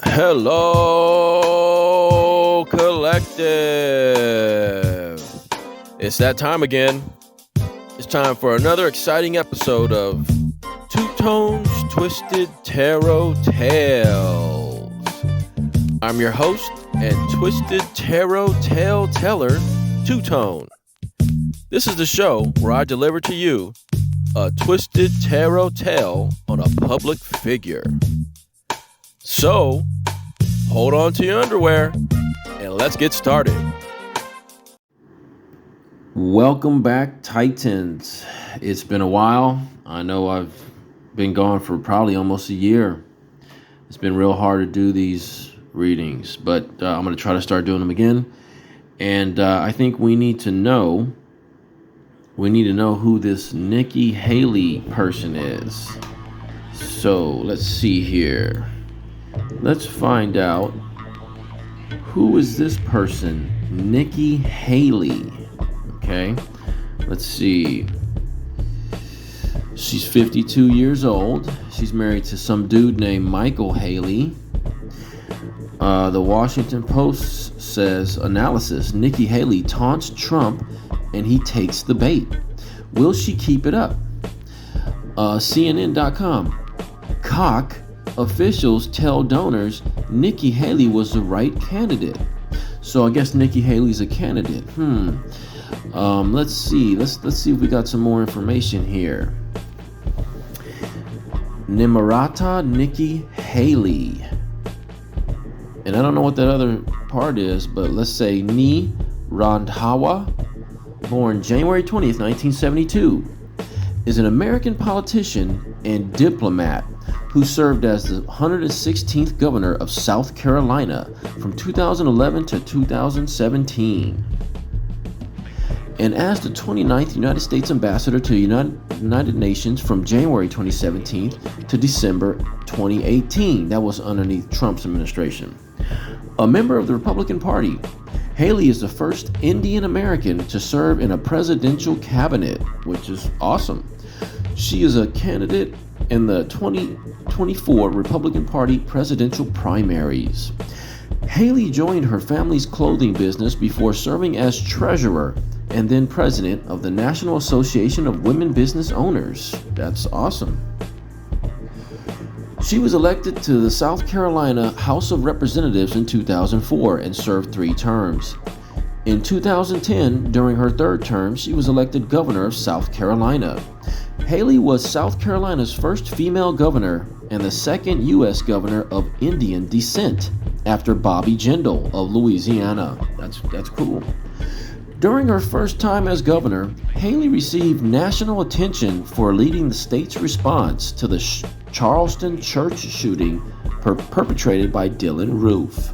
Hello, Collective. It's that time again. It's time for another exciting episode of Two Tones Twisted Tarot Tales. I'm your host and Twisted Tarot Tale Teller, Two Tone. This is the show where I deliver to you a twisted tarot tale on a public figure. So, hold on to your underwear and let's get started. Welcome back, Titans. It's been a while. I know I've been gone for probably almost a year. It's been real hard to do these readings, but I'm going to try to start doing them again. And I think we need to know who this Nikki Haley person is. So let's see here. Let's find out, who is this person, Nikki Haley? Okay, let's see. She's 52 years old. She's married to some dude named Michael Haley. The Washington Post says, analysis, Nikki Haley taunts Trump and he takes the bait. Will she keep it up? CNN.com, cock officials tell donors Nikki Haley was the right candidate. So I guess Nikki Haley's a candidate. Let's see. Let's see if we got some more information here. Nimarata Nikki Haley. And I don't know what that other part is, but let's say Ni Randhawa, born January 20th, 1972, is an American politician and diplomat who served as the 116th governor of South Carolina from 2011 to 2017. And as the 29th United States ambassador to the United Nations from January 2017 to December 2018. That was underneath Trump's administration. A member of the Republican Party, Haley is the first Indian American to serve in a presidential cabinet, which is awesome. She is a candidate in the 2024 Republican Party presidential primaries. Haley joined her family's clothing business before serving as treasurer and then president of the National Association of Women Business Owners. That's awesome. She was elected to the South Carolina House of Representatives in 2004 and served 3 terms. In 2010, during her 3rd term, she was elected governor of South Carolina. Haley was South Carolina's first female governor and the 2nd U.S. governor of Indian descent after Bobby Jindal of Louisiana. That's cool. During her first time as governor, Haley received national attention for leading the state's response to the Charleston church shooting perpetrated by Dylann Roof.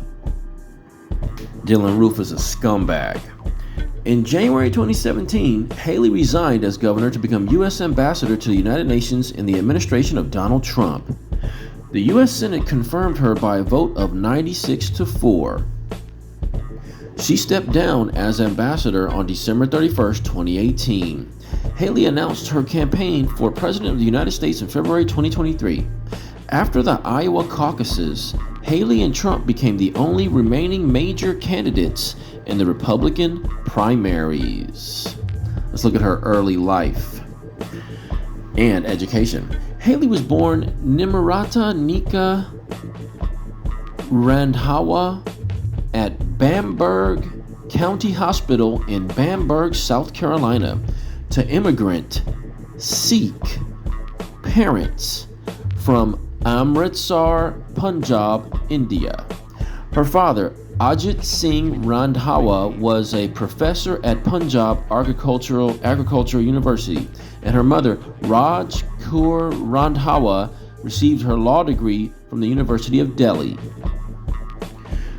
Dylann Roof is a scumbag. In January 2017, Haley resigned as governor to become U.S. ambassador to the United Nations in the administration of Donald Trump. The U.S. Senate confirmed her by a vote of 96-4. She stepped down as ambassador on December 31st, 2018. Haley announced her campaign for president of the United States in February 2023. After the Iowa caucuses, Haley and Trump became the only remaining major candidates in the Republican primaries. Let's look at her early life and education. Haley was born Nimarata Nika Randhawa at Bamberg County Hospital in Bamberg, South Carolina, to immigrant Sikh parents from Amritsar, Punjab, India. Her father, Ajit Singh Randhawa, was a professor at Punjab Agricultural University, and her mother, Raj Kaur Randhawa, received her law degree from the University of Delhi.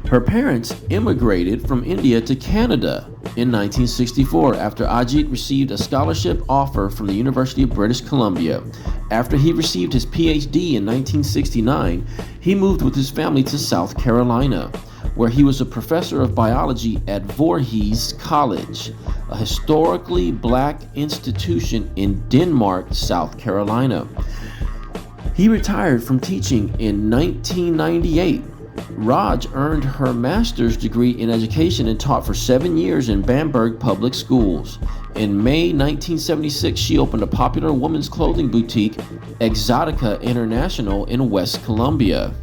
Her parents immigrated from India to Canada in 1964 after Ajit received a scholarship offer from the University of British Columbia. After he received his PhD in 1969, he moved with his family to South Carolina, where he was a professor of biology at Voorhees College, a historically black institution in Denmark, South Carolina. He retired from teaching in 1998 Raj earned her master's degree in education and taught for 7 years in Bamberg public schools. In May 1976, she opened a popular women's clothing boutique, Exotica International, in West Colombia.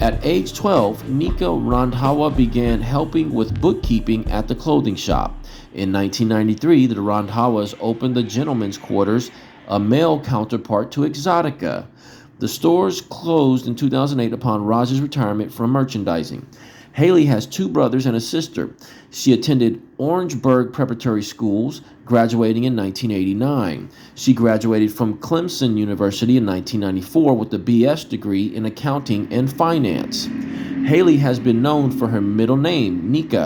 At age 12, Nika Randhawa began helping with bookkeeping at the clothing shop. In 1993, the Randhawas opened the Gentlemen's Quarters, a male counterpart to Exotica. The stores closed in 2008 upon Raj's retirement from merchandising. Haley has 2 brothers and a sister. She attended Orangeburg Preparatory Schools, graduating in 1989. She graduated from Clemson University in 1994 with a BS degree in accounting and finance. Haley has been known for her middle name, Nikki.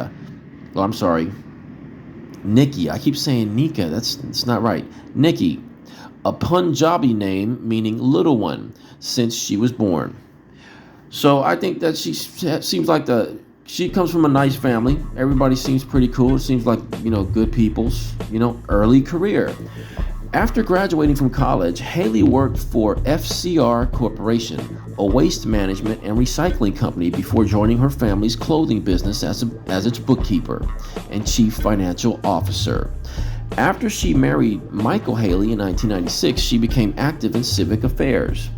I keep saying Nika. That's not right. Nikki, a Punjabi name meaning little one, since she was born. So I think that she seems like she comes from a nice family. Everybody seems pretty cool. It seems like, good people's, early career. After graduating from college, Haley worked for FCR Corporation, a waste management and recycling company, before joining her family's clothing business as its bookkeeper and chief financial officer. After she married Michael Haley in 1996, she became active in civic affairs.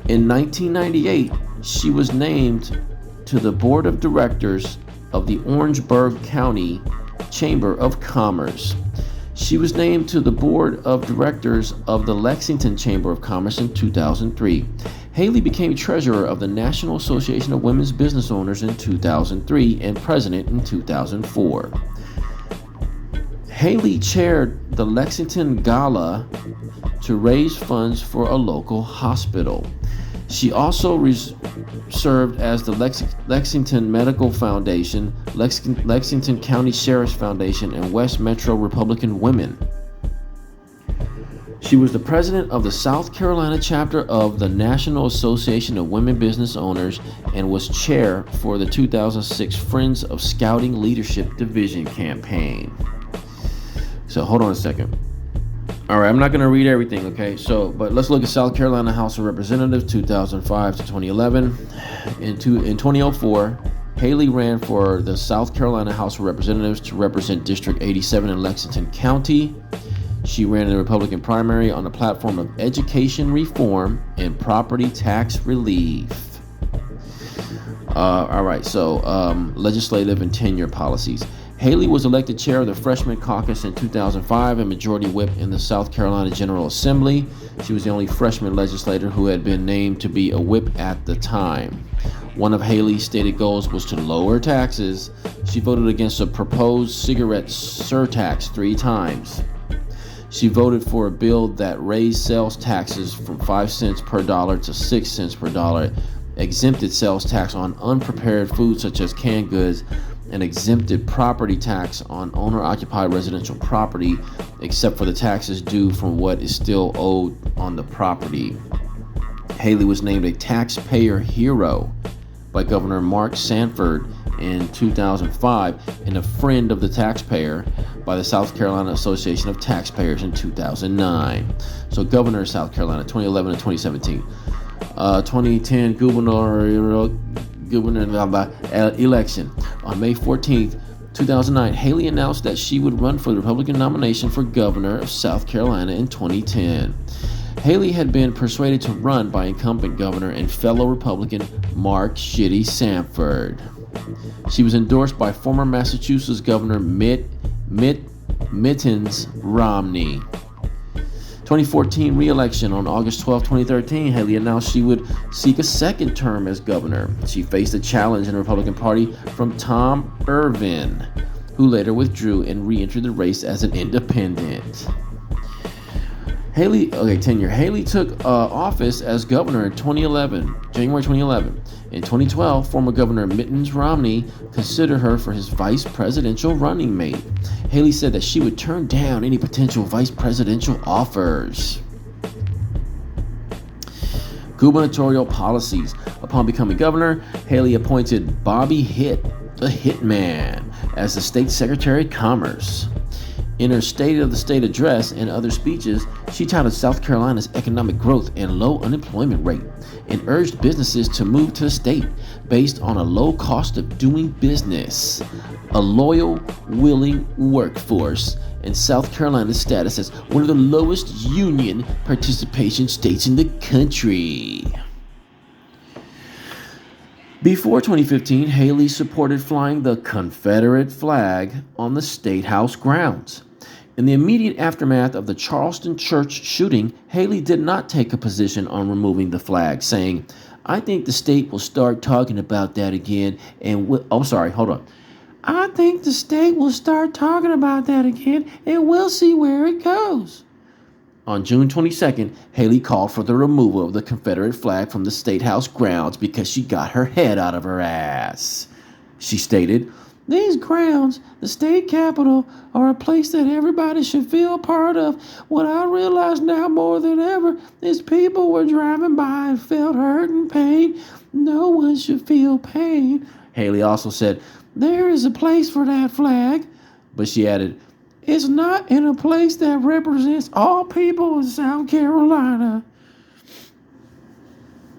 In 1998, she was named to the board of directors of the Orangeburg County Chamber of Commerce. She was named to the board of directors of the Lexington Chamber of Commerce in 2003. Haley became treasurer of the National Association of Women's Business Owners in 2003 and president in 2004. Haley chaired the Lexington Gala to raise funds for a local hospital. She also served as the Lexington Medical Foundation, Lexington County Sheriff's Foundation, and West Metro Republican Women. She was the president of the South Carolina chapter of the National Association of Women Business Owners and was chair for the 2006 Friends of Scouting Leadership Division campaign. So hold on a second. All right, I'm not going to read everything, okay? But let's look at South Carolina House of Representatives, 2005 to 2011. In 2004, Haley ran for the South Carolina House of Representatives to represent District 87 in Lexington County. She ran in the Republican primary on the platform of education reform and property tax relief. Legislative and tenure policies. Haley was elected chair of the Freshman Caucus in 2005 and majority whip in the South Carolina General Assembly. She was the only freshman legislator who had been named to be a whip at the time. One of Haley's stated goals was to lower taxes. She voted against a proposed cigarette surtax 3 times. She voted for a bill that raised sales taxes from 5 cents per dollar to 6 cents per dollar, exempted sales tax on unprepared foods such as canned goods, and exempted property tax on owner-occupied residential property, except for the taxes due from what is still owed on the property. Haley was named a taxpayer hero by Governor Mark Sanford in 2005 and a friend of the taxpayer by the South Carolina Association of Taxpayers in 2009. So Governor of South Carolina, 2011 and 2017. 2010 gubernatorial election. On May 14th, 2009, Haley announced that she would run for the Republican nomination for governor of South Carolina in 2010. Haley had been persuaded to run by incumbent governor and fellow Republican Mark "Shitty" Sanford. She was endorsed by former Massachusetts Governor Mittens Romney. 2014 re-election. On August 12, 2013, Haley announced she would seek a second term as governor. She faced a challenge in the Republican Party from Tom Irvin, who later withdrew and re-entered the race as an independent. Tenure. Haley took office as governor in January 2011. In 2012, former Governor Mittens Romney considered her for his vice presidential running mate. Haley said that she would turn down any potential vice presidential offers. Gubernatorial policies. Upon becoming governor, Haley appointed Bobby Hitt, the Hitman, as the state secretary of commerce. In her State of the State address and other speeches, she touted South Carolina's economic growth and low unemployment rate and urged businesses to move to the state based on a low cost of doing business, a loyal, willing workforce, and South Carolina's status as one of the lowest union participation states in the country. Before 2015, Haley supported flying the Confederate flag on the State House grounds. In the immediate aftermath of the Charleston church shooting, Haley did not take a position on removing the flag, saying, "I think the state will start talking about that again I think the state will start talking about that again and we'll see where it goes." On June 22nd, Haley called for the removal of the Confederate flag from the State House grounds because she got her head out of her ass. She stated, "These grounds, the state capitol, are a place that everybody should feel a part of. What I realize now more than ever is people were driving by and felt hurt and pain. No one should feel pain." Haley also said, "There is a place for that flag," but she added, "It's not in a place that represents all people in South Carolina."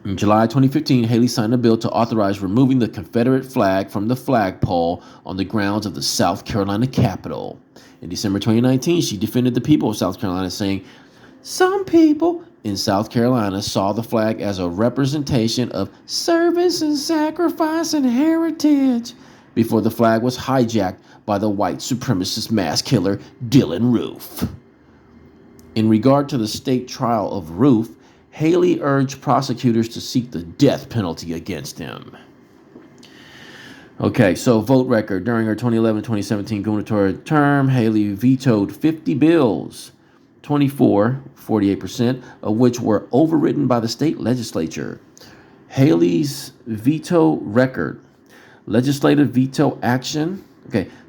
In July 2015, Haley signed a bill to authorize removing the Confederate flag from the flagpole on the grounds of the South Carolina Capitol. In December 2019, she defended the people of South Carolina, saying, "Some people in South Carolina saw the flag as a representation of service and sacrifice and heritage," before the flag was hijacked by the white supremacist mass killer Dylann Roof. In regard to the state trial of Roof, Haley urged prosecutors to seek the death penalty against him. Okay, so vote record. During her 2011-2017 gubernatorial term, Haley vetoed 50 bills, 48%, of which were overridden by the state legislature. Haley's veto record: legislative veto action,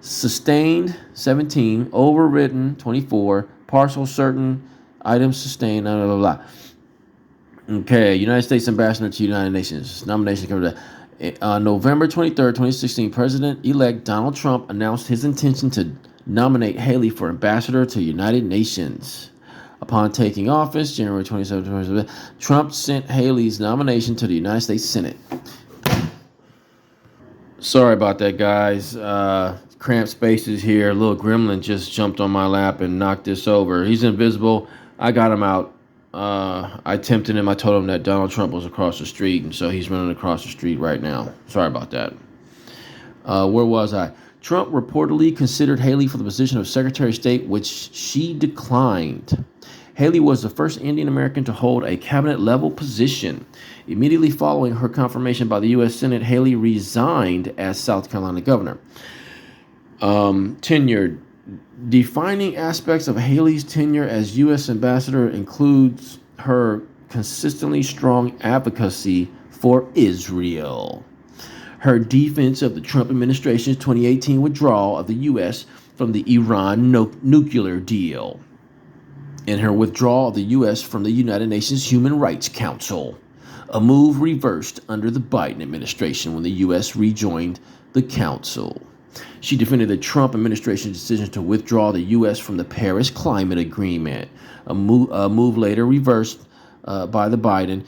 sustained 17, overridden 24, partial certain items sustained, blah, blah, blah. Okay, United States Ambassador to United Nations. Nomination comes on November 23rd, 2016. President-elect Donald Trump announced his intention to nominate Haley for Ambassador to United Nations. Upon taking office, January 27, 2017, Trump sent Haley's nomination to the United States Senate. Sorry about that, guys. Cramped spaces here. A little gremlin just jumped on my lap and knocked this over. He's invisible. I got him out. I tempted him. I told him that Donald Trump was across the street, and so he's running across the street right now. Sorry about that. Where was I? Trump reportedly considered Haley for the position of Secretary of State, which she declined. Haley was the first Indian American to hold a cabinet-level position. Immediately following her confirmation by the U.S. Senate, Haley resigned as South Carolina governor. Tenure. Defining aspects of Haley's tenure as U.S. ambassador includes her consistently strong advocacy for Israel, her defense of the Trump administration's 2018 withdrawal of the U.S. from the Iran nuclear deal, and her withdrawal of the U.S. from the United Nations Human Rights Council, a move reversed under the Biden administration when the U.S. rejoined the council. She defended the Trump administration's decision to withdraw the U.S. from the Paris Climate Agreement, a move later reversed by the Biden.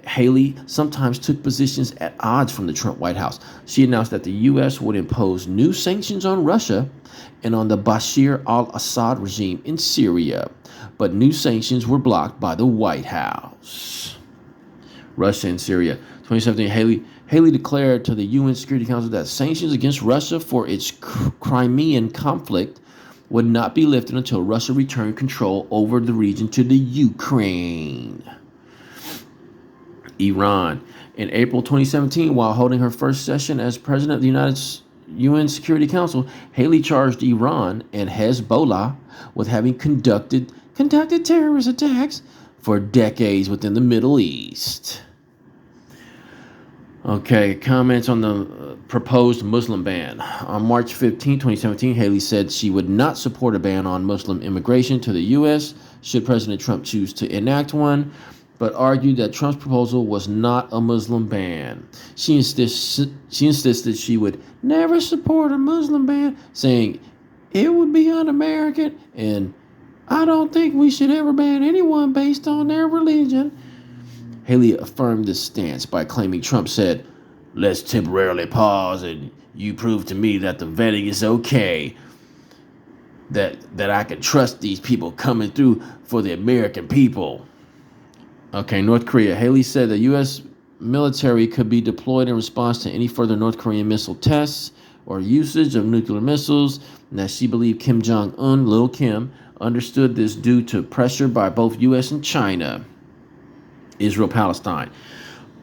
Haley sometimes took positions at odds from the Trump White House. She announced that the U.S. would impose new sanctions on Russia and on the Bashar al-Assad regime in Syria, but new sanctions were blocked by the White House. Russia and Syria. 2017, Haley declared to the UN Security Council that sanctions against Russia for its Crimean conflict would not be lifted until Russia returned control over the region to the Ukraine. Iran. In April 2017, while holding her first session as president of the UN Security Council, Haley charged Iran and Hezbollah with having conducted terrorist attacks for decades within the Middle East. Okay, comments on the proposed Muslim ban. On March 15, 2017, Haley said she would not support a ban on Muslim immigration to the U.S. should President Trump choose to enact one, but argued that Trump's proposal was not a Muslim ban. She insisted she would never support a Muslim ban, saying it would be un-American, and I don't think we should ever ban anyone based on their religion. Haley affirmed this stance by claiming Trump said, "Let's temporarily pause and you prove to me that the vetting is okay, that I can trust these people coming through for the American people." Okay, North Korea. Haley said the U.S. military could be deployed in response to any further North Korean missile tests or usage of nuclear missiles, and that she believed Kim Jong-un, Lil Kim, understood this due to pressure by both U.S. and China. Israel-Palestine.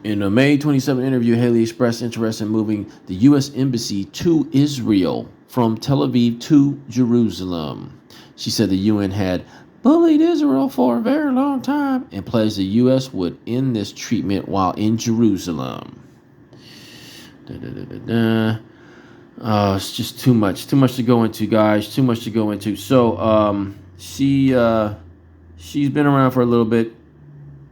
In a May 27 interview, Haley expressed interest in moving the U.S. embassy to Israel from Tel Aviv to Jerusalem. She said the UN had bullied Israel for a very long time and pledged the U.S. would end this treatment while in Jerusalem. It's just too much to go into, guys. Too much to go into. So, she's been around for a little bit,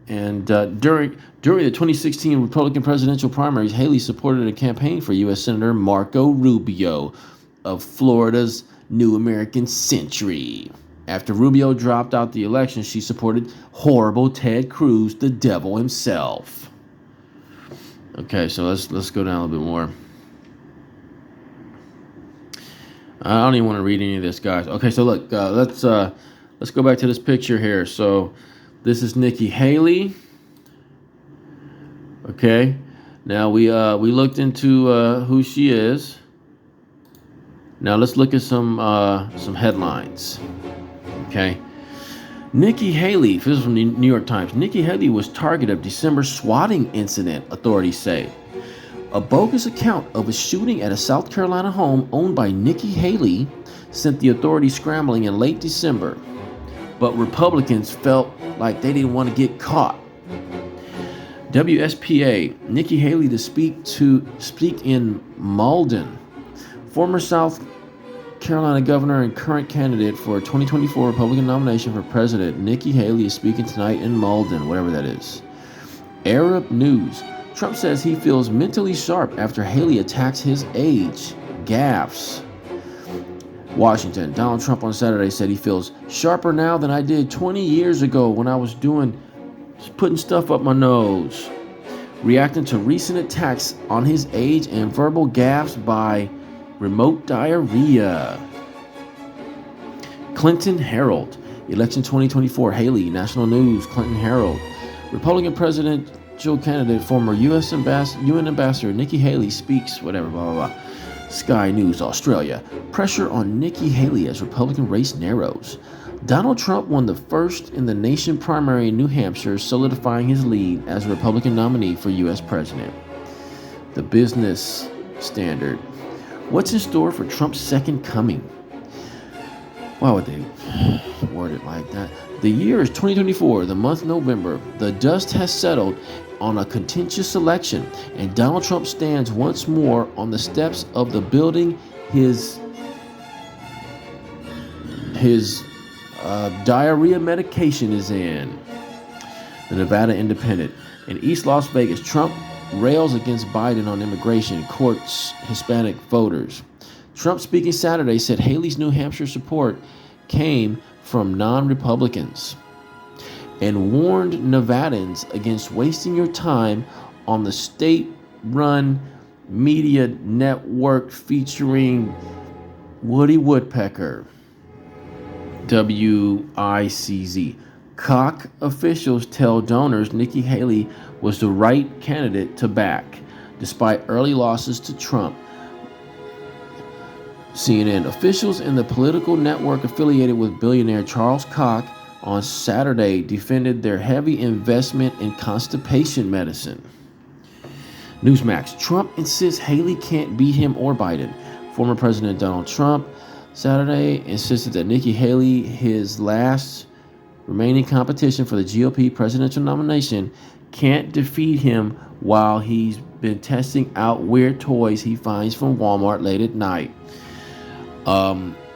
and during the 2016 Republican presidential primaries, Haley supported a campaign for U.S. Senator Marco Rubio of Florida's New American Century. After Rubio dropped out the election, she supported horrible Ted Cruz, the devil himself. Okay, so let's go down a little bit more. I don't even want to read any of this, guys. Okay, so look, let's go back to this picture here. So this is Nikki Haley. Okay, now we looked into who she is. Now let's look at some headlines. Okay, Nikki Haley. This is from the New York Times. Nikki Haley was target of December swatting incident, authorities say. A bogus account of a shooting at a South Carolina home owned by Nikki Haley sent the authorities scrambling in late December, but Republicans felt like they didn't want to get caught. WSPA, Nikki Haley to speak in Malden. Former South Carolina governor and current candidate for a 2024 Republican nomination for president, Nikki Haley is speaking tonight in Malden, whatever that is. Arab News. Trump says he feels mentally sharp after Haley attacks his age. Gaffes. Washington. Donald Trump on Saturday said he feels sharper now than I did 20 years ago when I was putting stuff up my nose. Reacting to recent attacks on his age and verbal gaffes by remote diarrhea. Clinton Herald. Election 2024. Haley. National News. Clinton Herald. Republican presidential candidate, former UN Ambassador Nikki Haley speaks, whatever, blah, blah, blah. Sky News Australia. Pressure on Nikki Haley as Republican race narrows. Donald Trump won the first in the nation primary in New Hampshire, solidifying his lead as Republican nominee for U.S. president. The Business Standard. What's in store for Trump's second coming? Why would they word it like that? The year is 2024, the month November. The dust has settled on a contentious election, and Donald Trump stands once more on the steps of the building his diarrhea medication is in. The Nevada Independent. In East Las Vegas, Trump rails against Biden on immigration, courts Hispanic voters. Trump speaking Saturday said Haley's New Hampshire support came from non-Republicans and warned Nevadans against wasting your time on the state-run media network featuring Woody Woodpecker. WICZ. Koch officials tell donors Nikki Haley was the right candidate to back, despite early losses to Trump. CNN. Officials in the political network affiliated with billionaire Charles Koch on Saturday defended their heavy investment in constipation medicine. Newsmax. Trump insists Haley can't beat him or Biden. Former President Donald Trump Saturday insisted that Nikki Haley, his last remaining competition for the GOP presidential nomination, can't defeat him while he's been testing out weird toys he finds from Walmart late at night. Reuters,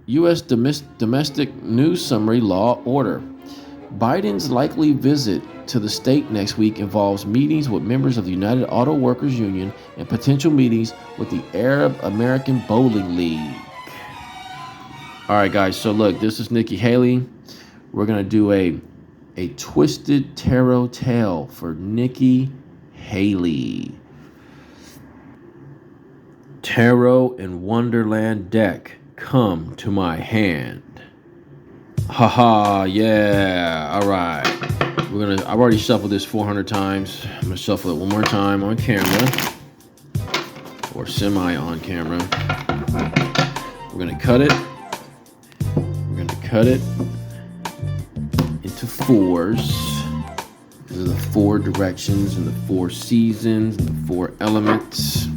U.S. domestic news summary law order. Biden's likely visit to the state next week involves meetings with members of the United Auto Workers Union and potential meetings with the Arab American Bowling League. All right, guys, so look, this is Nikki Haley. We're going to do a twisted tarot tale for Nikki Haley. Tarot and Wonderland deck, come to my hand. Haha, yeah. All right. I've already shuffled this 400 times. I'm gonna shuffle it one more time on camera, or semi on camera. We're gonna cut it. We're gonna cut it into fours. These are the four directions and the four seasons and the four elements.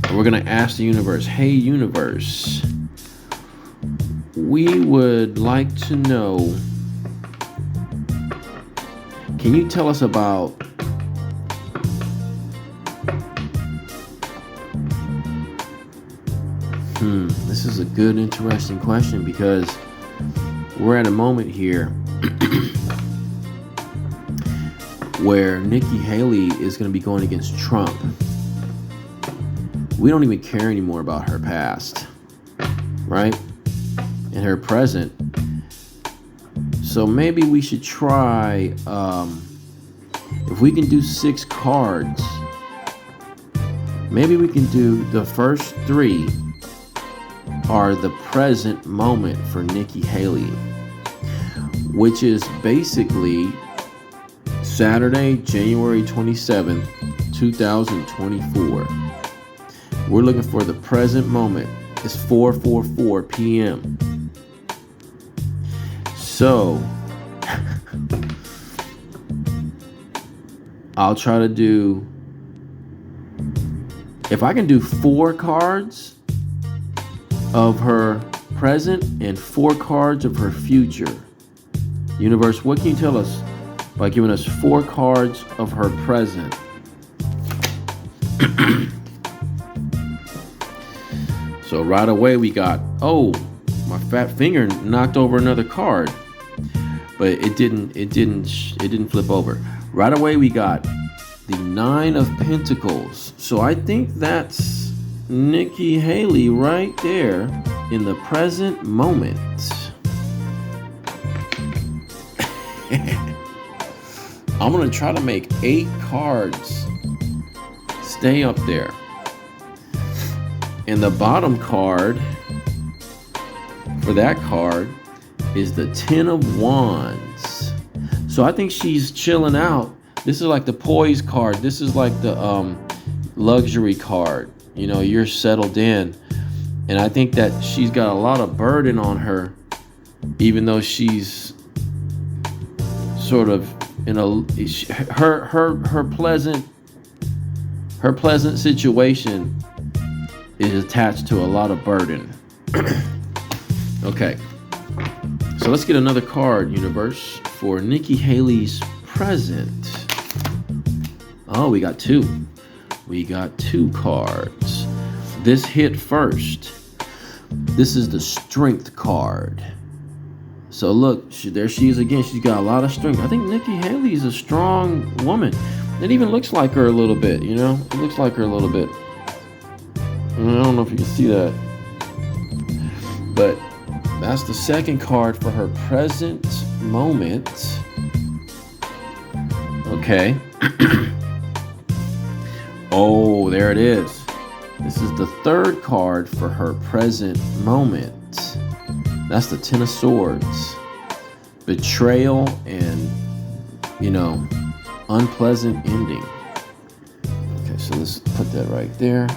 And we're gonna ask the universe, hey universe, we would like to know, can you tell us about this is a good, interesting question, because we're at a moment here where Nikki Haley is going to be going against Trump. We don't even care anymore about her past, right? And her present. So maybe we should try, if we can do 6 cards, maybe we can do the first 3 are the present moment for Nikki Haley, which is basically Saturday, January 27th, 2024. We're looking for the present moment. It's 4:44 p.m. So I'll try to do, if I can do 4 cards of her present and 4 cards of her future. Universe, what can you tell us by giving us 4 cards of her present? So right away we got, oh, my fat finger knocked over another card, but it didn't flip over. Right away we got the 9 of Pentacles. So I think that's Nikki Haley right there in the present moment. I'm gonna try to make 8 cards stay up there. And the bottom card for that card is the 10 of Wands. So I think she's chilling out. This is like the poise card. This is like the luxury card. You know, you're settled in. And I think that she's got a lot of burden on her, even though she's sort of in a her pleasant situation is attached to a lot of burden. Okay, so let's get another card, universe, for Nikki Haley's present. Oh, we got 2. We got 2 cards. This hit first. This is the Strength card. So look, there she is again. She's got a lot of strength. I think Nikki Haley is a strong woman. It even looks like her a little bit, you know? It looks like her a little bit. I don't know if you can see that, but that's the second card for her present moment. Okay. Oh, there it is. This is the third card for her present moment. That's the 10 of Swords. Betrayal and, you know, unpleasant ending. Okay, so let's put that right there.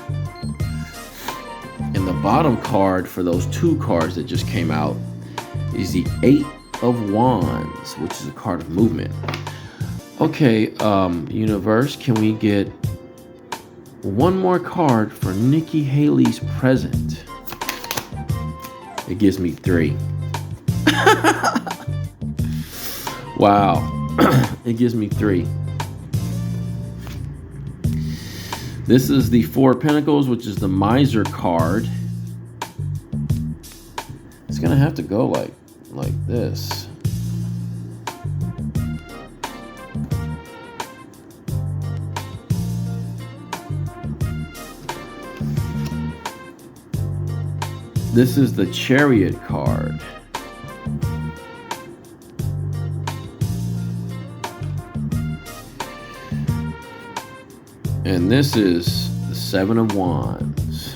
And the bottom card for those 2 cards that just came out is the 8 of Wands, which is a card of movement. Okay, universe, can we get one more card for Nikki Haley's present? It gives me 3. Wow. It gives me 3. This is the 4 of Pentacles, which is the Miser card. It's gonna have to go like this. This is the Chariot card. And this is the Seven of Wands.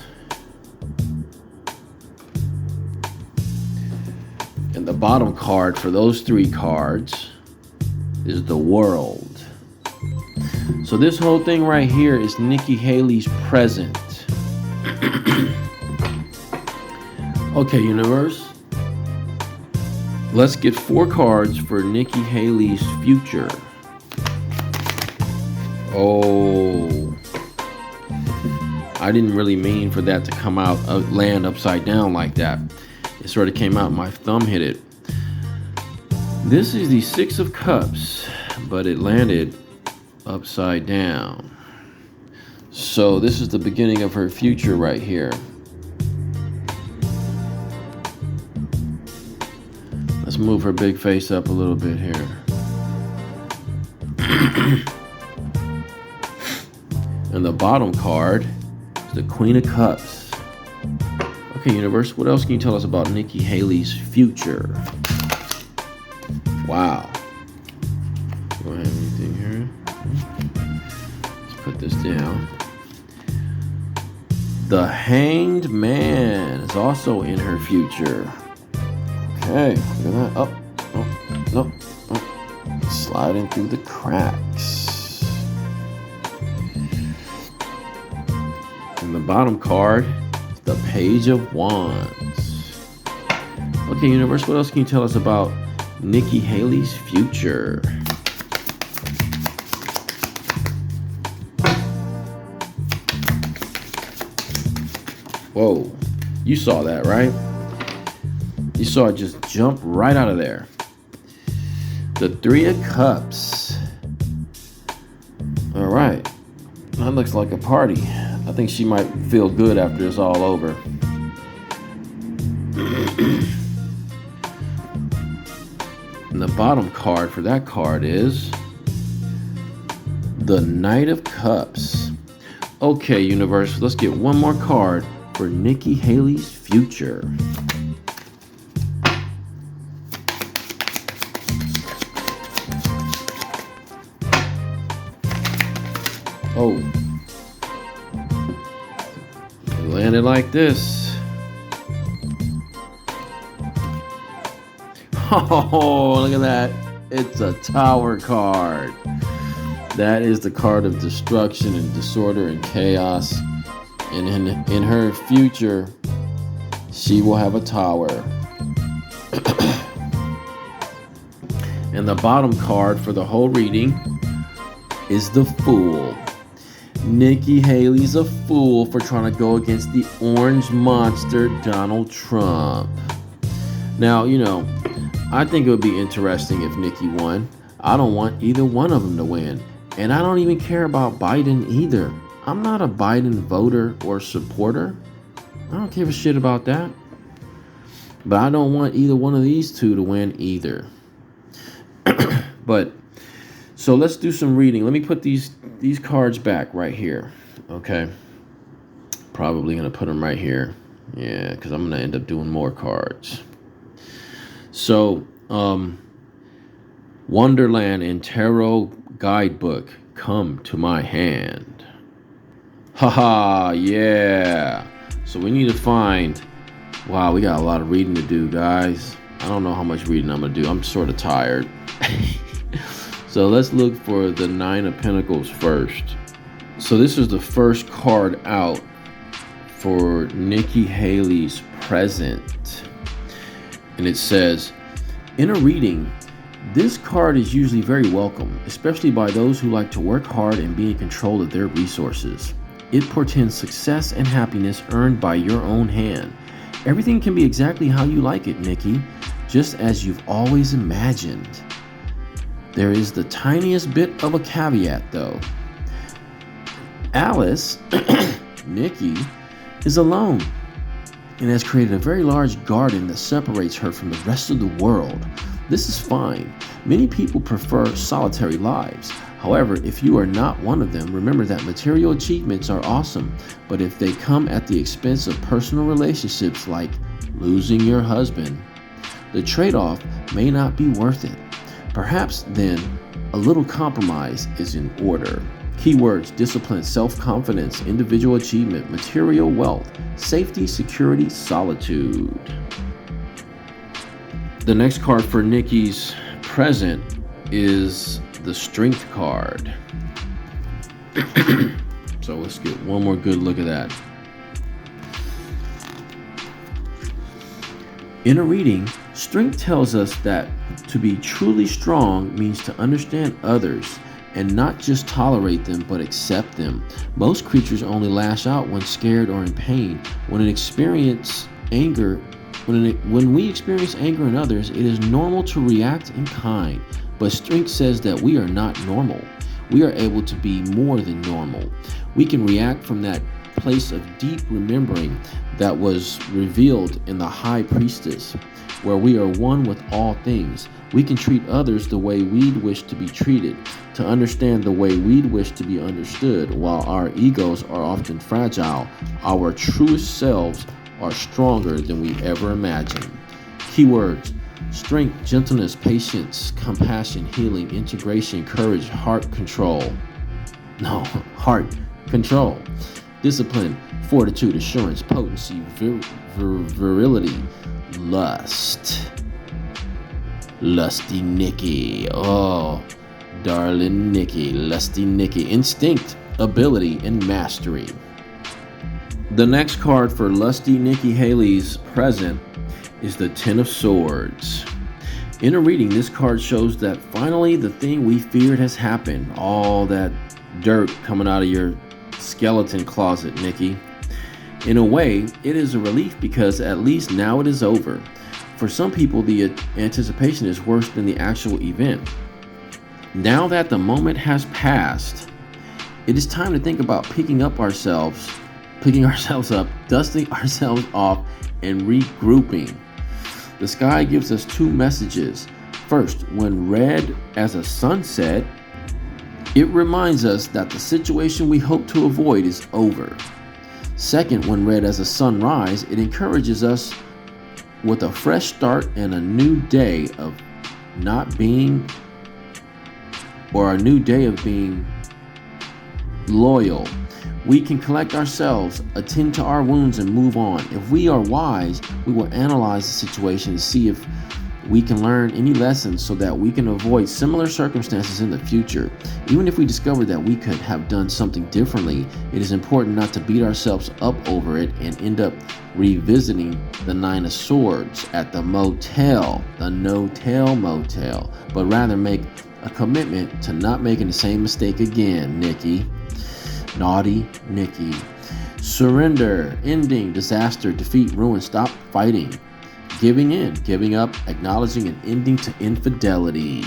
And the bottom card for those three cards is the World. So this whole thing right here is Nikki Haley's present. Okay, universe. Let's get 4 cards for Nikki Haley's future. Oh, I didn't really mean for that to come out, land upside down like that. It sort of came out, my thumb hit it. This is the 6 of Cups, but it landed upside down. So this is the beginning of her future right here. Let's move her big face up a little bit here. And the bottom card is the Queen of Cups. Okay, universe, what else can you tell us about Nikki Haley's future? Wow. Do I have anything here? Let's put this down. The Hanged Man is also in her future. Okay, look at that. Oh, no. Sliding through the cracks. And the bottom card is the Page of Wands. Okay, universe, what else can you tell us about Nikki Haley's future? Whoa, you saw that, right? You saw it just jump right out of there. The 3 of Cups. All right, that looks like a party. I think she might feel good after it's all over. And the bottom card for that card is the Knight of Cups. Okay, universe, let's get one more card for Nikki Haley's future. Oh, it landed like this. Oh, look at that. It's a Tower card. That is the card of destruction and disorder and chaos. And in her future, she will have a tower. And the bottom card for the whole reading is the Fool. Nikki Haley's a fool for trying to go against the orange monster, Donald Trump. Now, you know, I think it would be interesting if Nikki won. I don't want either one of them to win. And I don't even care about Biden either. I'm not a Biden voter or supporter. I don't give a shit about that. But I don't want either one of these two to win either. But so let's do some reading. Let me put these cards back right here. Okay. Probably going to put them right here. Yeah, because I'm going to end up doing more cards. So, Wonderland and Tarot Guidebook, come to my hand. Haha, yeah. So we need to find... Wow, we got a lot of reading to do, guys. I don't know how much reading I'm going to do. I'm sort of tired. So let's look for the 9 of Pentacles first. So this is the first card out for Nikki Haley's present. And it says, in a reading, this card is usually very welcome, especially by those who like to work hard and be in control of their resources. It portends success and happiness earned by your own hand. Everything can be exactly how you like it, Nikki, just as you've always imagined. There is the tiniest bit of a caveat, though. Alice, Nikki, is alone and has created a very large garden that separates her from the rest of the world. This is fine. Many people prefer solitary lives. However, if you are not one of them, remember that material achievements are awesome, but if they come at the expense of personal relationships like losing your husband. The trade-off may not be worth it. Perhaps then a little compromise is in order. Keywords: discipline, self-confidence, individual achievement, material wealth, safety, security, solitude. The next card for Nikki's present is the Strength card. So let's get one more good look at that. In a reading, Strength tells us that to be truly strong means to understand others and not just tolerate them but accept them. Most creatures only lash out when scared or in pain. When we experience anger in others, it is normal to react in kind. But Strength says that we are not normal. We are able to be more than normal. We can react from that place of deep remembering that was revealed in the High Priestess, where we are one with all things. We can treat others the way we'd wish to be treated, to understand the way we'd wish to be understood. While our egos are often fragile, our truest selves are stronger than we ever imagined. Keywords: strength, gentleness, patience, compassion, healing, integration, courage, heart control. Discipline, fortitude, assurance, potency, virility, lust. Lusty Nikki. Oh, darling Nikki. Lusty Nikki. Instinct, ability, and mastery. The next card for Lusty Nikki Haley's present is the Ten of Swords. In a reading, this card shows that finally the thing we feared has happened. All that dirt coming out of your skeleton closet, Nikki. In a way, it is a relief because at least now it is over. For some people, the anticipation is worse than the actual event. Now that the moment has passed, it is time to think about picking ourselves up, dusting ourselves off, and regrouping. The sky gives us two messages. First, when read as a sunset, it reminds us that the situation we hope to avoid is over. Second, when read as a sunrise, it encourages us with a fresh start and a new day of being loyal. We can collect ourselves, attend to our wounds, and move on. If we are wise, we will analyze the situation and see if we can learn any lessons so that we can avoid similar circumstances in the future. Even if we discover that we could have done something differently, it is important not to beat ourselves up over it and end up revisiting the Nine of Swords at the motel, the no-tell motel, but rather make a commitment to not making the same mistake again, Nikki. Naughty Nikki. Surrender, ending, disaster, defeat, ruin, stop fighting. Giving in, giving up, acknowledging an ending to infidelity.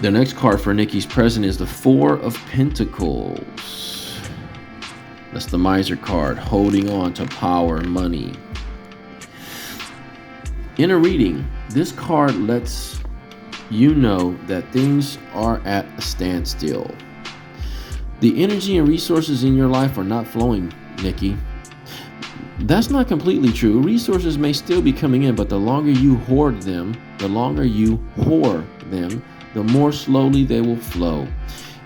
The next card for Nikki's present is the Four of Pentacles. That's the Miser card, holding on to power, money. In a reading, this card lets you know that things are at a standstill. The energy and resources in your life are not flowing, Nikki. That's not completely true. Resources may still be coming in, but the longer you hoard them, the more slowly they will flow.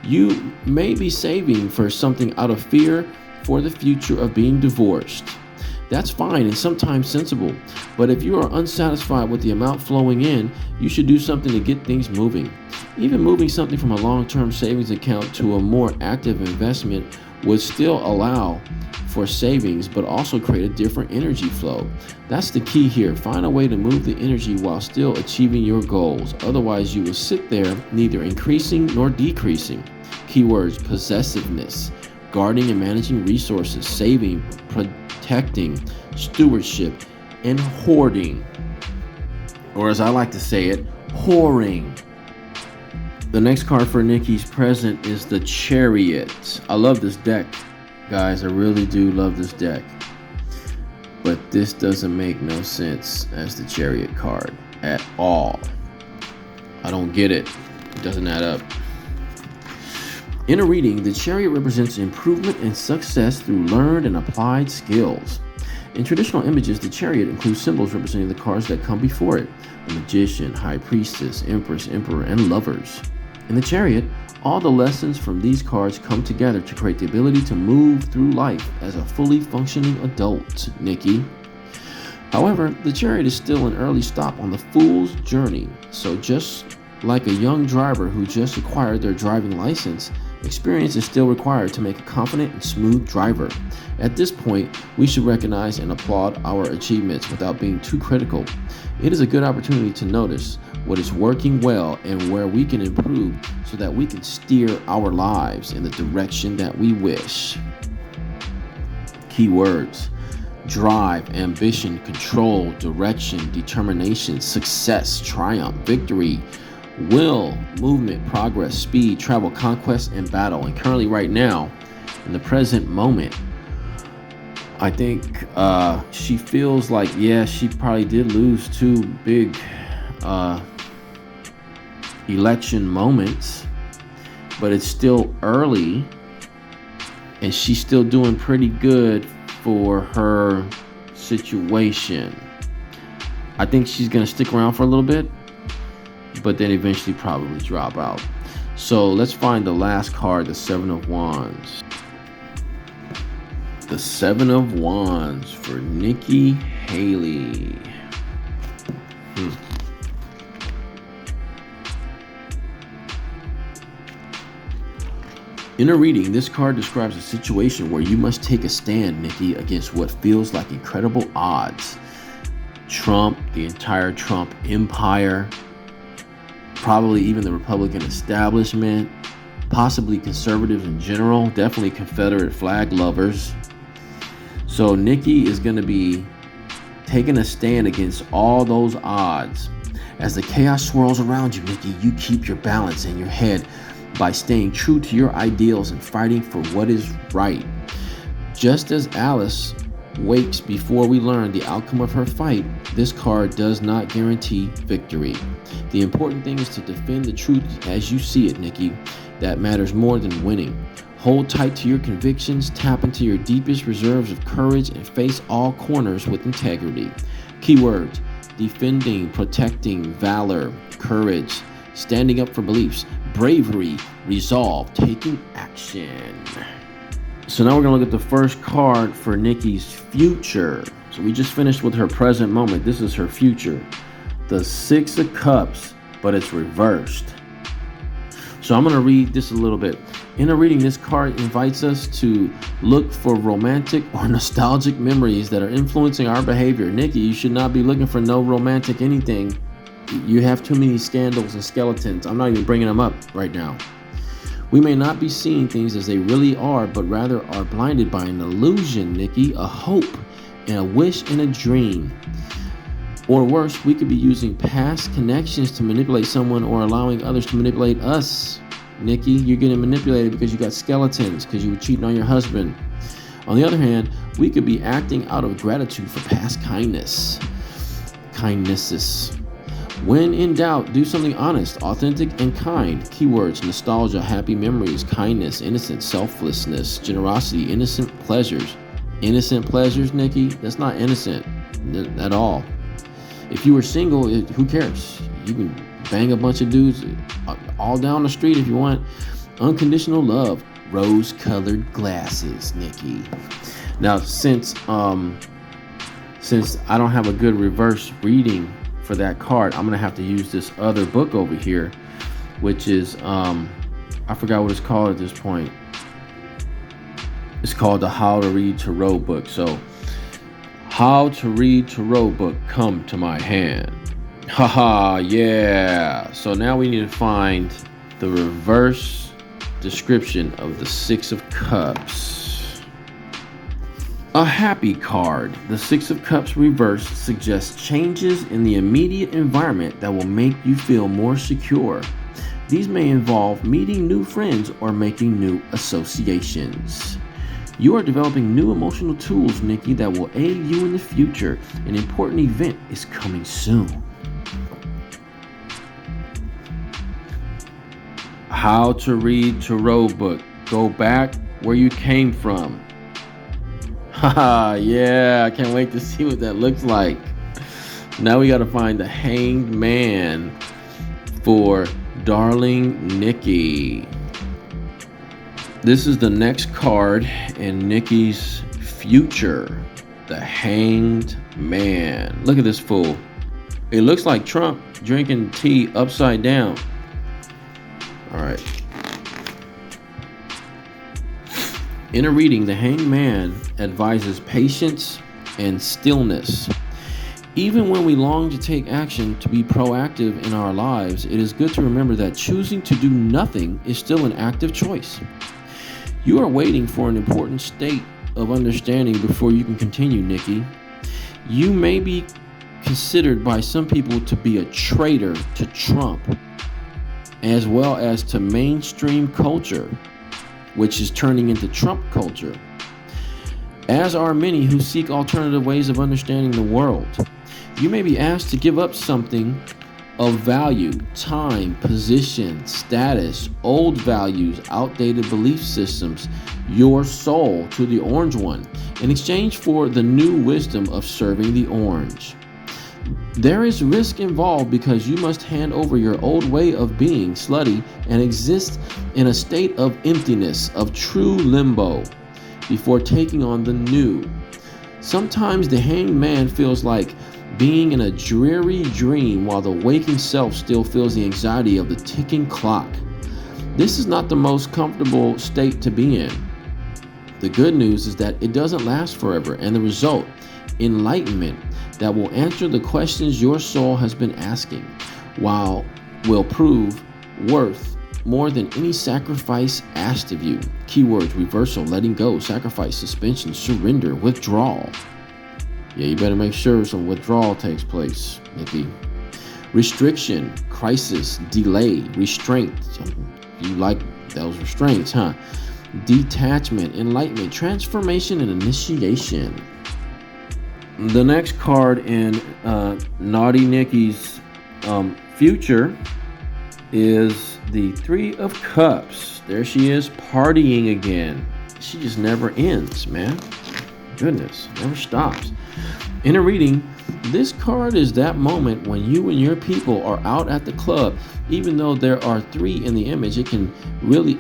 You may be saving for something out of fear for the future of being divorced. That's fine and sometimes sensible, but if you are unsatisfied with the amount flowing in, you should do something to get things moving. Even moving something from a long-term savings account to a more active investment would still allow for savings, but also create a different energy flow. That's the key here. Find a way to move the energy while still achieving your goals. Otherwise, you will sit there neither increasing nor decreasing. Keywords: possessiveness, guarding and managing resources, saving, protecting, stewardship, and hoarding. Or as I like to say it, whoring. The next card for Nikki's present is the Chariot. I love this deck, guys. I really do love this deck. But this doesn't make no sense as the Chariot card at all. I don't get it. It doesn't add up. In a reading, the Chariot represents improvement and success through learned and applied skills. In traditional images, the chariot includes symbols representing the cards that come before it: the magician, high priestess, empress, emperor, and lovers. In the chariot, all the lessons from these cards come together to create the ability to move through life as a fully functioning adult, Nikki. However, the chariot is still an early stop on the fool's journey, so just like a young driver who just acquired their driving license, experience is still required to make a confident and smooth driver. At this point, we should recognize and applaud our achievements without being too critical. It is a good opportunity to notice what is working well and where we can improve so that we can steer our lives in the direction that we wish. Keywords: drive, ambition, control, direction, determination, success, triumph, victory, will, movement, progress, speed, travel, conquest, and battle. And currently, right now, in the present moment, I think she feels like, yeah, she probably did lose two big election moments, but it's still early, and she's still doing pretty good for her situation. I think she's gonna stick around for a little bit, but then eventually probably drop out. So let's find the last card, the Seven of Wands. The Seven of Wands for Nikki Haley. In a reading, this card describes a situation where you must take a stand, Nikki, against what feels like incredible odds. Trump, the entire Trump empire, probably even the Republican establishment, possibly conservatives in general, definitely Confederate flag lovers. So Nikki is going to be taking a stand against all those odds. As the chaos swirls around you, Nikki, you keep your balance in your head by staying true to your ideals and fighting for what is right. Just as Alice wakes before we learn the outcome of her fight, this card does not guarantee victory. The important thing is to defend the truth as you see it, Nikki. That matters more than winning. Hold tight to your convictions, tap into your deepest reserves of courage, and face all corners with integrity. Keywords: defending, protecting, valor, courage, standing up for beliefs, bravery, resolve, taking action. So now we're going to look at the first card for Nikki's future. So we just finished with her present moment. This is her future. The Six of Cups, but it's reversed. So I'm going to read this a little bit. In a reading, this card invites us to look for romantic or nostalgic memories that are influencing our behavior. Nikki, you should not be looking for no romantic anything. You have too many scandals and skeletons. I'm not even bringing them up right now. We may not be seeing things as they really are, but rather are blinded by an illusion, Nikki, a hope, and a wish and a dream. Or worse, we could be using past connections to manipulate someone or allowing others to manipulate us. Nikki, you're getting manipulated because you got skeletons, because you were cheating on your husband. On the other hand, we could be acting out of gratitude for past kindnesses. When in doubt, do something honest, authentic, and kind. Keywords: nostalgia, happy memories, kindness, innocence, selflessness, generosity, innocent pleasures. Innocent pleasures, Nikki? That's not innocent at all. If you were single, who cares? You can bang a bunch of dudes all down the street if you want. Unconditional love, rose-colored glasses, Nikki. Now, since I don't have a good reverse reading for that card, I'm gonna have to use this other book over here, which is I forgot what it's called at this point. It's called the How to Read Tarot book. So, How to Read Tarot book, come to my hand. Haha, yeah. So now we need to find the reverse description of the Six of Cups. A happy card. The Six of Cups reversed suggests changes in the immediate environment that will make you feel more secure. These may involve meeting new friends or making new associations. You are developing new emotional tools, Nikki, that will aid you in the future. An important event is coming soon. How to Read Tarot book. Go back where you came from. Haha, yeah, I can't wait to see what that looks like. Now we got to find the hanged man for darling Nikki. This is the next card in Nikki's future, the hanged man. Look at this fool. It looks like Trump drinking tea upside down. All right. In a reading, the hanged man advises patience and stillness. Even when we long to take action to be proactive in our lives, it is good to remember that choosing to do nothing is still an active choice. You are waiting for an important state of understanding before you can continue, Nikki. You may be considered by some people to be a traitor to Trump, as well as to mainstream culture, which is turning into Trump culture, as are many who seek alternative ways of understanding the world. You may be asked to give up something of value, time, position, status, old values, outdated belief systems, your soul to the orange one, in exchange for the new wisdom of serving the orange. There is risk involved because you must hand over your old way of being slutty and exist in a state of emptiness, of true limbo, before taking on the new. Sometimes the hanged man feels like being in a dreary dream while the waking self still feels the anxiety of the ticking clock. This is not the most comfortable state to be in. The good news is that it doesn't last forever, and the result, enlightenment, that will answer the questions your soul has been asking, while will prove worth more than any sacrifice asked of you. Keywords: reversal, letting go, sacrifice, suspension, surrender, withdrawal. Yeah, you better make sure some withdrawal takes place, Nikki. Restriction, crisis, delay, restraint. You like those restraints, huh? Detachment, enlightenment, transformation, and initiation. The next card in Naughty Nikki's future is the Three of Cups. There she is, partying again. She just never ends, man. Goodness, never stops. In a reading, this card is that moment when you and your people are out at the club. Even though there are three in the image, it really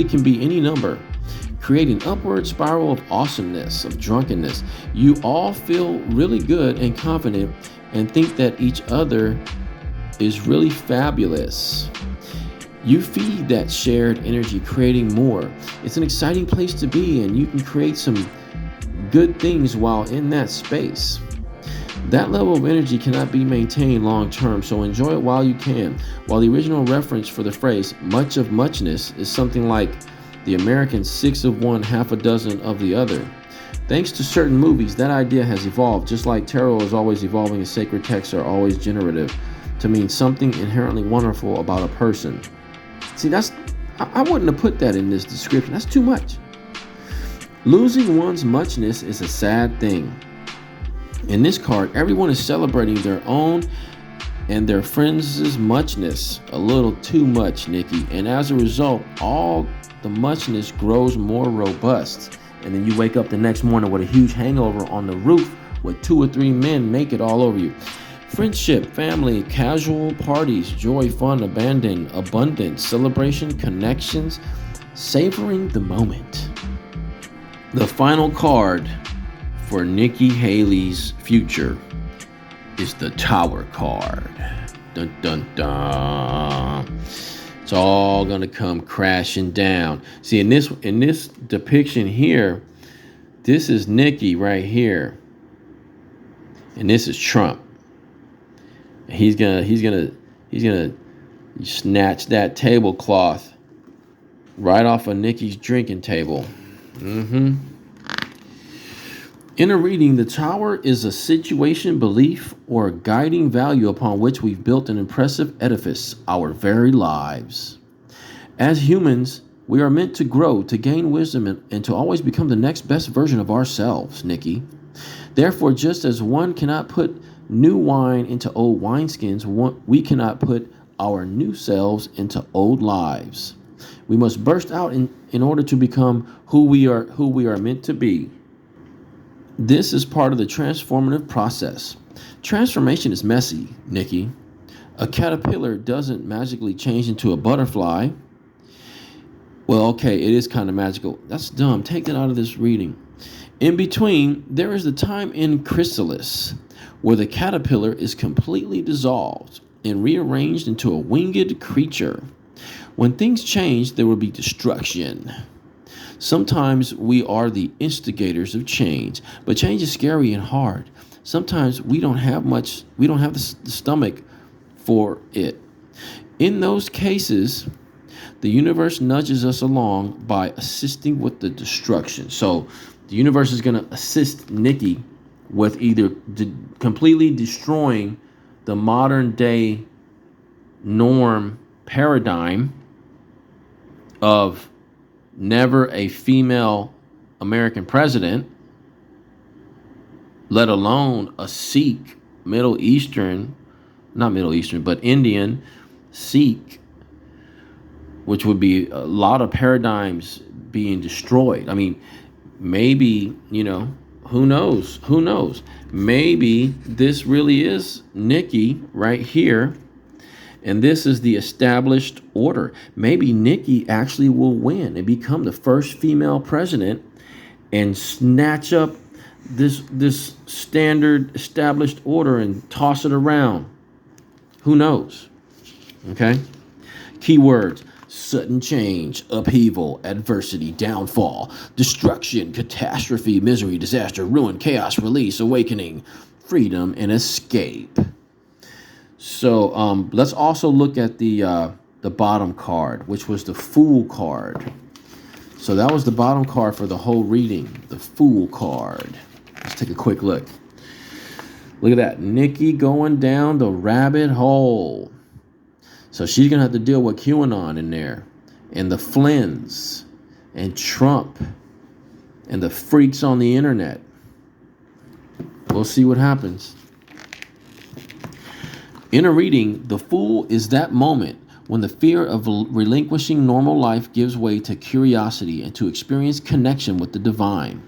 can be any number. Create an upward spiral of awesomeness, of drunkenness. You all feel really good and confident and think that each other is really fabulous. You feed that shared energy, creating more. It's an exciting place to be, and you can create some good things while in that space. That level of energy cannot be maintained long term, so enjoy it while you can. While the original reference for the phrase much of muchness is something like the American 6 of one, half a dozen of the other. Thanks to certain movies, that idea has evolved, just like tarot is always evolving and sacred texts are always generative, to mean something inherently wonderful about a person. See, I wouldn't have put that in this description. That's too much. Losing one's muchness is a sad thing. In this card, everyone is celebrating their own and their friends' muchness, a little too much, Nikki. And as a result, all the muchness grows more robust. And then you wake up the next morning with a huge hangover on the roof with 2 or 3 men naked all over you. Friendship, family, casual parties, joy, fun, abandon, abundance, celebration, connections, savoring the moment. The final card for Nikki Haley's future is the Tower card. Dun dun dun. It's all gonna come crashing down. See, in this depiction here, this is Nikki right here, and this is Trump. He's gonna snatch that tablecloth right off of Nikki's drinking table. In a reading, the Tower is a situation, belief, or a guiding value upon which we've built an impressive edifice, our very lives. As humans, we are meant to grow, to gain wisdom, and to always become the next best version of ourselves, Nikki. Therefore, just as one cannot put new wine into old wineskins, we cannot put our new selves into old lives. We must burst out in order to become who we are meant to be. This is part of the transformative process. Transformation is messy, Nikki. A caterpillar doesn't magically change into a butterfly. Well, okay, it is kind of magical. That's dumb. Take that out of this reading. In between, there is the time in chrysalis, where the caterpillar is completely dissolved and rearranged into a winged creature. When things change, there will be destruction. Sometimes we are the instigators of change, but change is scary and hard. Sometimes we don't have the stomach for it. In those cases, the universe nudges us along by assisting with the destruction. So the universe is going to assist Nikki with either completely destroying the modern day norm paradigm of never a female American president, let alone a Sikh, Indian Sikh, which would be a lot of paradigms being destroyed. I mean, maybe, who knows? Maybe this really is Nikki right here, and this is the established order. Maybe Nikki actually will win and become the first female president and snatch up this standard established order and toss it around. Who knows? Okay? Keywords: sudden change, upheaval, adversity, downfall, destruction, catastrophe, misery, disaster, ruin, chaos, release, awakening, freedom, and escape. So let's also look at the bottom card, which was the Fool card. So that was the bottom card for the whole reading, the Fool card. Let's take a quick look. Look at that, Nikki going down the rabbit hole. So she's going to have to deal with QAnon in there, and the Flynns, and Trump, and the freaks on the internet. We'll see what happens. In a reading, the Fool is that moment when the fear of relinquishing normal life gives way to curiosity and to experience connection with the divine.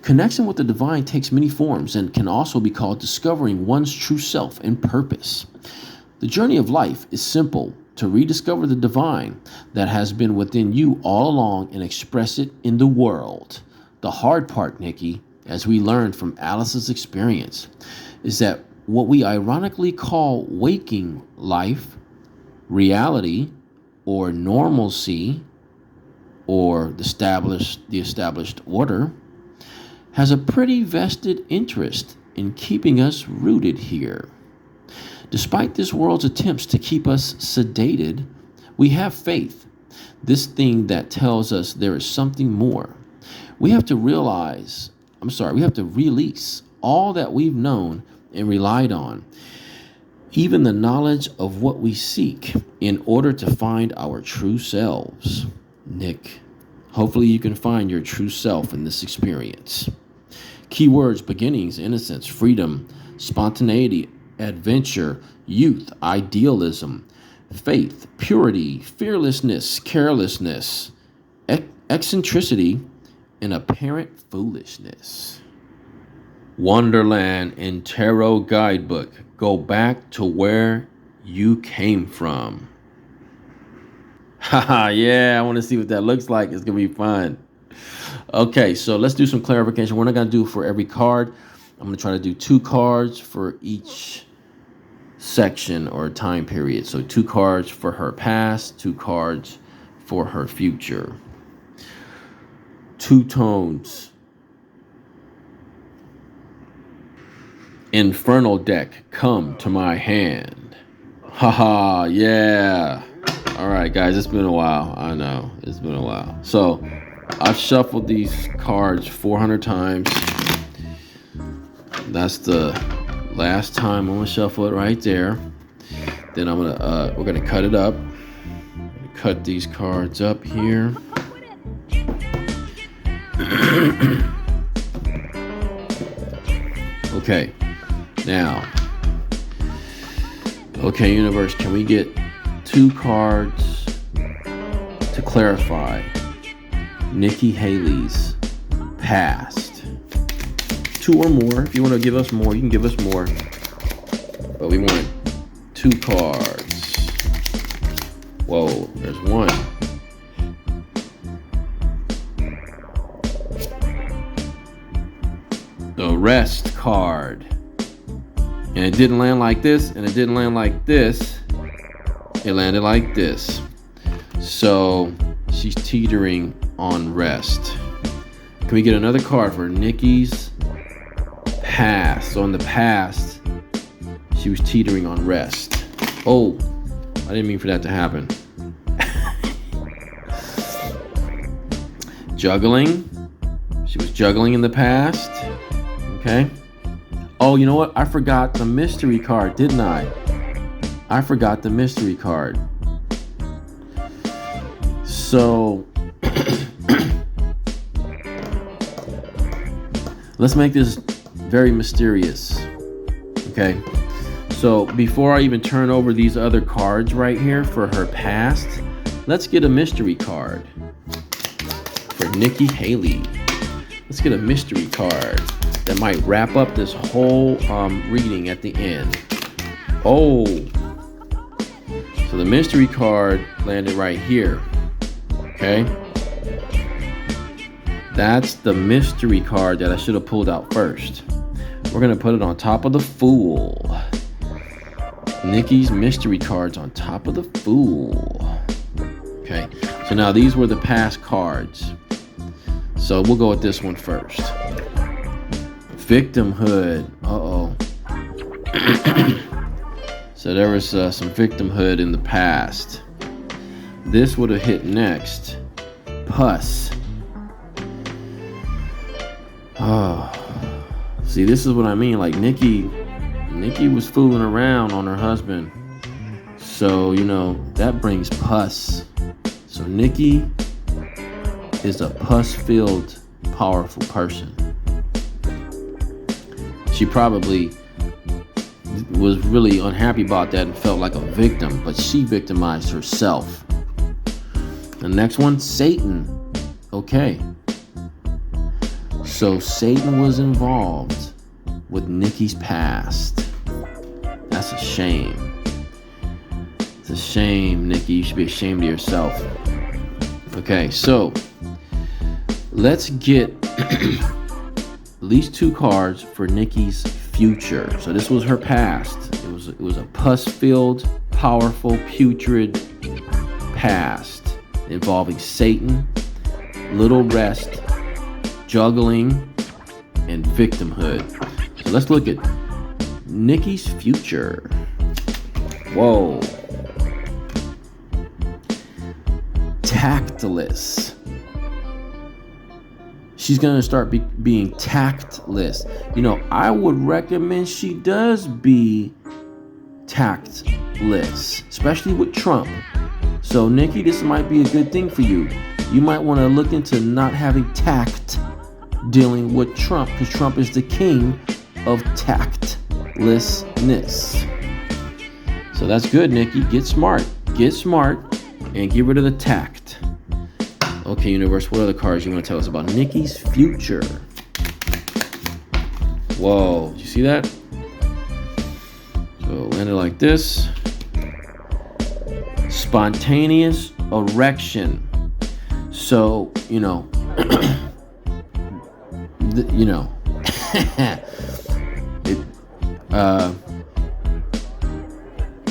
Connection with the divine takes many forms and can also be called discovering one's true self and purpose. The journey of life is simple: to rediscover the divine that has been within you all along and express it in the world. The hard part, Nikki, as we learned from Alice's experience, is that what we ironically call waking life, reality, or normalcy, or the established order, has a pretty vested interest in keeping us rooted here. Despite this world's attempts to keep us sedated, we have faith, this thing that tells us there is something more. We have to release all that we've known and relied on, even the knowledge of what we seek, in order to find our true selves. Nick, hopefully you can find your true self in this experience. Keywords: beginnings, innocence, freedom, spontaneity, adventure, youth, idealism, faith, purity, fearlessness, carelessness, eccentricity, and apparent foolishness. Wonderland and Tarot Guidebook. Go back to where you came from. Haha, yeah, I want to see what that looks like. It's going to be fun. Okay, so let's do some clarification. We're not going to do for every card. I'm going to try to do 2 cards for each section or time period. So 2 cards for her past, 2 cards for her future. 2 tones. Infernal deck, come to my hand. Haha, yeah. All right, guys, it's been a while. I know, it's been a while. So I've shuffled these cards 400 times. That's the last time. I'm gonna shuffle it right there. Then we're gonna cut it up. Cut these cards up here. Okay. Now, okay, universe, can we get 2 cards to clarify Nikki Haley's past. 2 or more. If you want to give us more, you can give us more. But we want 2 cards. Whoa, there's 1. The rest card. And it didn't land like this, and it didn't land like this. It landed like this. So she's teetering on rest. Can we get another card for Nikki's past? So in the past, she was teetering on rest. Oh, I didn't mean for that to happen. Juggling. She was juggling in the past. Okay. Oh, you know what? I forgot the mystery card, didn't I? I forgot the mystery card. So let's make this very mysterious. Okay. So before I even turn over these other cards right here for her past, let's get a mystery card for Nikki Haley. Let's get a mystery card that might wrap up this whole reading at the end. Oh, so the mystery card landed right here. Okay, that's the mystery card that I should have pulled out first. We're gonna put it on top of the Fool. Nikki's mystery cards on top of the Fool. Okay, so now these were the past cards. So we'll go with this one first. Victimhood. Uh-oh. So there was some victimhood in the past. This would have hit next. Pus. Oh. See, this is what I mean. Like Nikki was fooling around on her husband. So, you know, that brings pus. So Nikki is a pus-filled, powerful person. She probably was really unhappy about that and felt like a victim, but she victimized herself. The next one, Satan. Okay. So Satan was involved with Nikki's past. That's a shame. It's a shame, Nikki. You should be ashamed of yourself. Okay, so let's get at least 2 cards for Nikki's future. So this was her past. It was a pus-filled, powerful, putrid past involving Satan, little rest, juggling, and victimhood. So let's look at Nikki's future. Whoa. Tactless. She's going to start being tactless. You know, I would recommend she does be tactless, especially with Trump. So, Nikki, this might be a good thing for you. You might want to look into not having tact dealing with Trump, because Trump is the king of tactlessness. So that's good, Nikki. Get smart. Get smart and get rid of the tact. Okay, universe, what other cards you want to tell us about Nikki's future? Whoa, did you see that? So landed like this. Spontaneous erection. So, you know,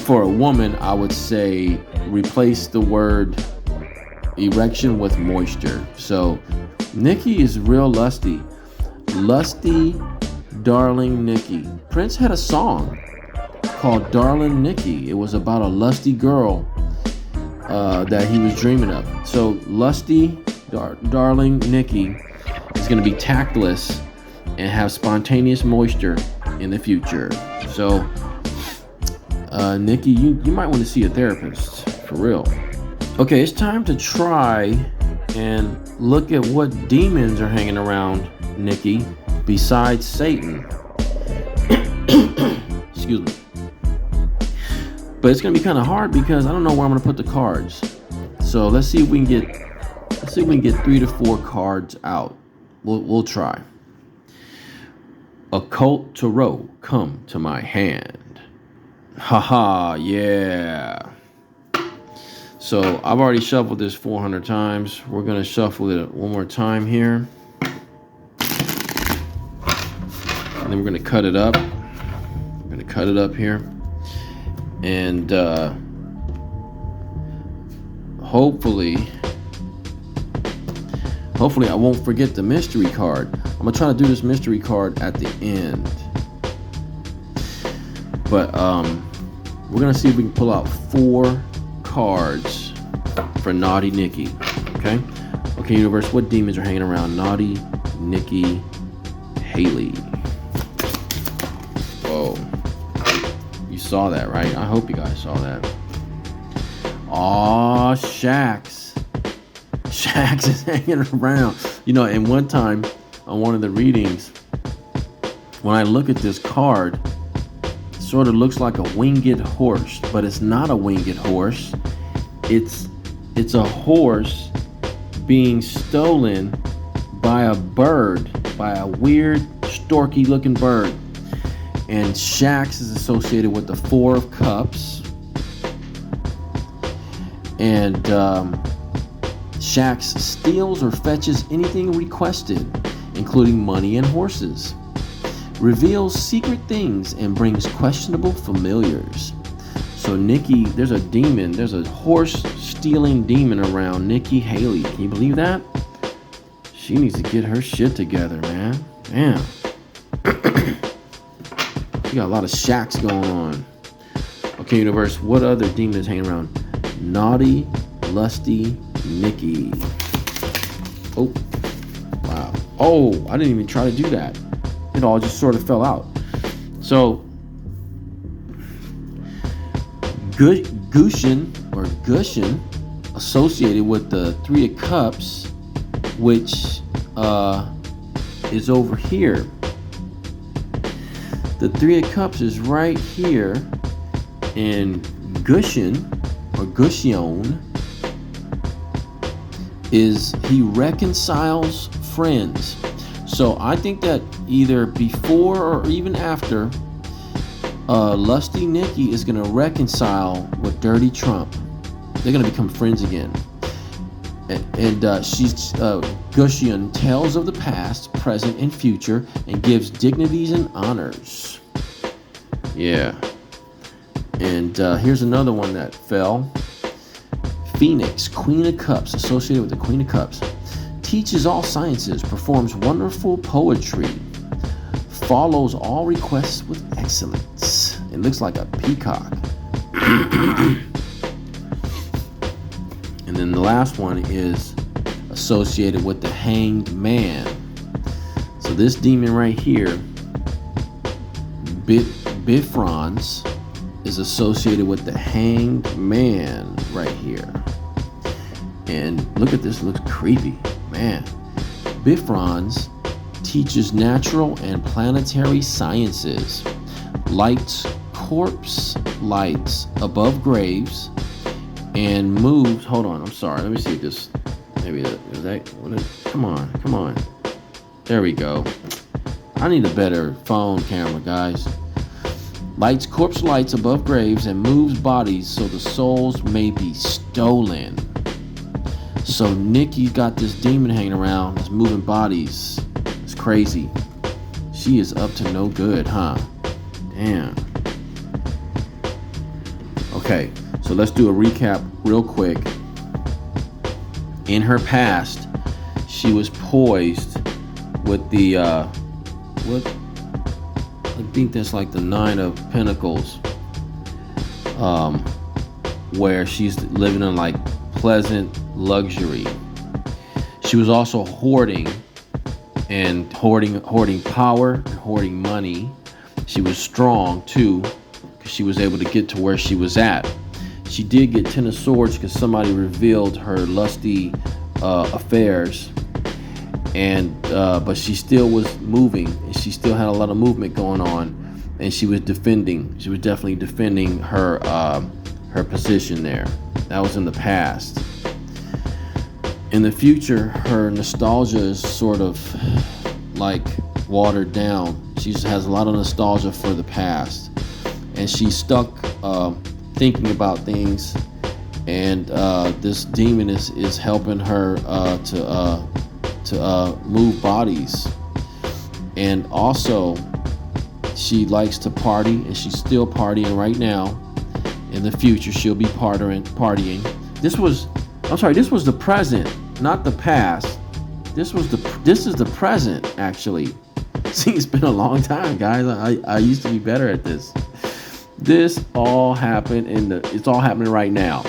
for a woman, I would say replace the word erection with moisture. So Nikki is real lusty. Lusty, darling Nikki. Prince had a song called Darling Nikki. It was about a lusty girl that he was dreaming of. So lusty, darling Nikki is going to be tactless and have spontaneous moisture in the future. So Nikki, you might want to see a therapist, for real. Okay, it's time to try and look at what demons are hanging around Nikki besides Satan. Excuse me. But it's going to be kind of hard because I don't know where I'm going to put the cards. So let's see if we can get 3 to 4 cards out. We'll try. Occult Tarot, come to my hand. Haha, yeah. So I've already shuffled this 400 times. We're gonna shuffle it one more time here. And then we're gonna cut it up. We're gonna cut it up here. And hopefully I won't forget the mystery card. I'm gonna try to do this mystery card at the end. But we're gonna see if we can pull out 4 cards for Naughty Nikki. Okay, universe, what demons are hanging around Naughty Nikki Haley? Whoa, you saw that, right? I hope you guys saw that. Aw, Shax is hanging around. You know, and one time on one of the readings, when I look at this card, it sort of looks like a winged horse, but it's not a winged horse. It's a horse being stolen by a bird, by a weird, storky looking bird. And Shax is associated with the 4 of Cups. And Shax steals or fetches anything requested, including money and horses. Reveals secret things and brings questionable familiars. So Nikki, there's a horse stealing demon around Nikki Haley. Can you believe that? She needs to get her shit together, man. Damn. You got a lot of Shacks going on. Okay, universe, what other demon is hanging around? Naughty, lusty Nikki. Oh, wow. Oh, I didn't even try to do that. It all just sort of fell out. So, Gushin, associated with the 3 of Cups, which is over here. The 3 of Cups is right here, and Gushin, or Gushion, he reconciles friends. So I think that either before or even after, Lusty Nikki is going to reconcile with Dirty Trump. They're going to become friends again. And Gushion tells of the past, present, and future, and gives dignities and honors. Yeah. And here's another one that fell. Phoenix, Queen of Cups, associated with the Queen of Cups. Teaches all sciences, performs wonderful poetry, follows all requests with excellence. It looks like a peacock. And then the last one is associated with the Hanged Man. So this demon right here, Bifrons, is associated with the Hanged Man right here. And look at this, it looks creepy, man. Bifrons teaches natural and planetary sciences, lights corpse lights above graves, and moves. Hold on, I'm sorry. Let me see if this. Maybe come on. There we go. I need a better phone camera, guys. Lights corpse lights above graves and moves bodies so the souls may be stolen. So Nikki got this demon hanging around that's moving bodies. It's crazy. She is up to no good, huh? Damn. Okay, so let's do a recap real quick. In her past, she was poised with the what? I think that's like the 9 of Pentacles, where she's living in like pleasant luxury. She was also hoarding power and hoarding money. She was strong too, because she was able to get to where she was at. She did get 10 of Swords because somebody revealed her lusty affairs, and but she still was moving, and she still had a lot of movement going on, and she was definitely defending her her position there. That was in the past. In the future, her nostalgia is sort of like watered down. She has a lot of nostalgia for the past, and she's stuck thinking about things, and this demon is helping her to move bodies. And also, she likes to party, and she's still partying right now. In the future, she'll be partying. This was the present, not the past. This is the present, actually. See, it's been a long time, guys. I used to be better at this. This all happened it's all happening right now.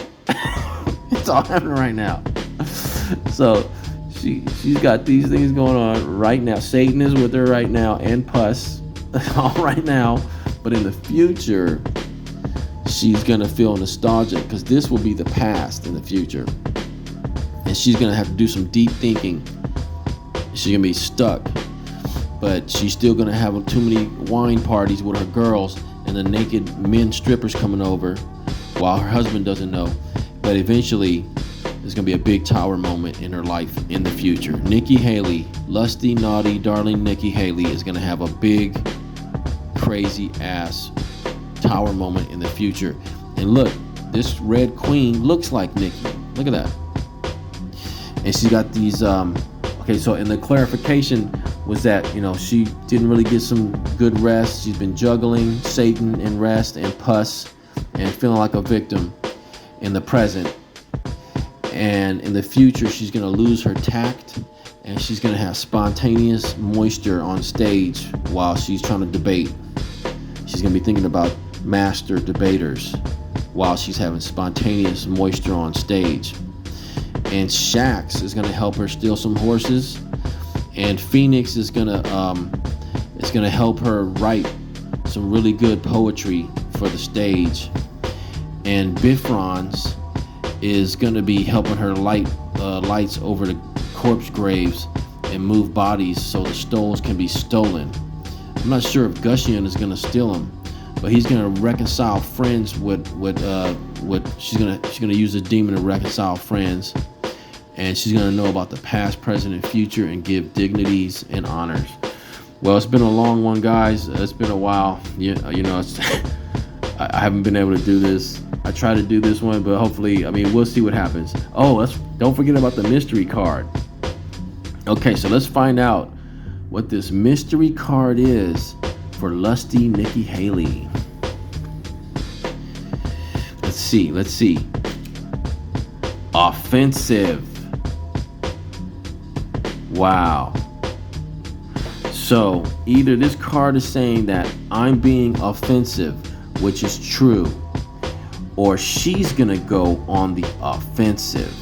It's all happening right now. So she's got these things going on right now. Satan is with her right now, and Puss, all right now. But in the future, she's gonna feel nostalgic, because this will be the past in the future, and she's gonna have to do some deep thinking. She's gonna be stuck, but she's still gonna have too many wine parties with her girls and the naked men strippers coming over, while her husband doesn't know. But eventually, there's gonna be a big tower moment in her life in the future. Nikki Haley, lusty, naughty, darling Nikki Haley, is gonna have a big, crazy ass tower moment in the future. And look, this red queen looks like Nikki. Look at that. And she got these okay, so in the clarification was that, she didn't really get some good rest. She's been juggling Satan and rest and Puss and feeling like a victim in the present. And in the future, she's gonna lose her tact, and she's gonna have spontaneous moisture on stage while she's trying to debate. She's gonna be thinking about master debaters while she's having spontaneous moisture on stage. And Shax is gonna help her steal some horses, and Phoenix is gonna help her write some really good poetry for the stage. And Bifrons is gonna be helping her light lights over the corpse graves and move bodies so the stoles can be stolen. I'm not sure if Gushian is gonna steal them, but he's gonna reconcile friends with she's gonna use the demon to reconcile friends, and she's gonna know about the past, present, and future, and give dignities and honors. Well, it's been a long one, guys. It's been a while. I haven't been able to do this. I tried to do this one, but hopefully, we'll see what happens. Oh, don't forget about the mystery card. Okay, so let's find out what this mystery card is for lusty Nikki Haley. Let's see. Offensive. Wow. So either this card is saying that I'm being offensive, which is true, or she's gonna go on the offensive,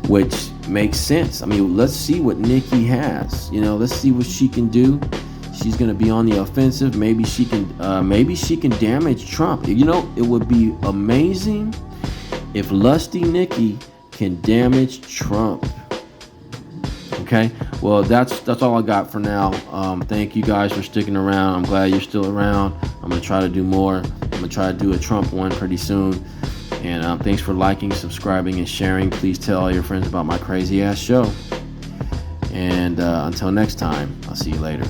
which makes sense. Let's see what Nikki has. Let's see what she can do. She's gonna be on the offensive. Maybe she can damage Trump. It would be amazing if lusty Nikki can damage Trump. Okay, well, that's all I got for now. Thank you guys for sticking around. I'm glad you're still around. I'm gonna try to do more. I'm gonna try to do a Trump one pretty soon. And thanks for liking, subscribing, and sharing. Please tell all your friends about my crazy ass show. And until next time, I'll see you later.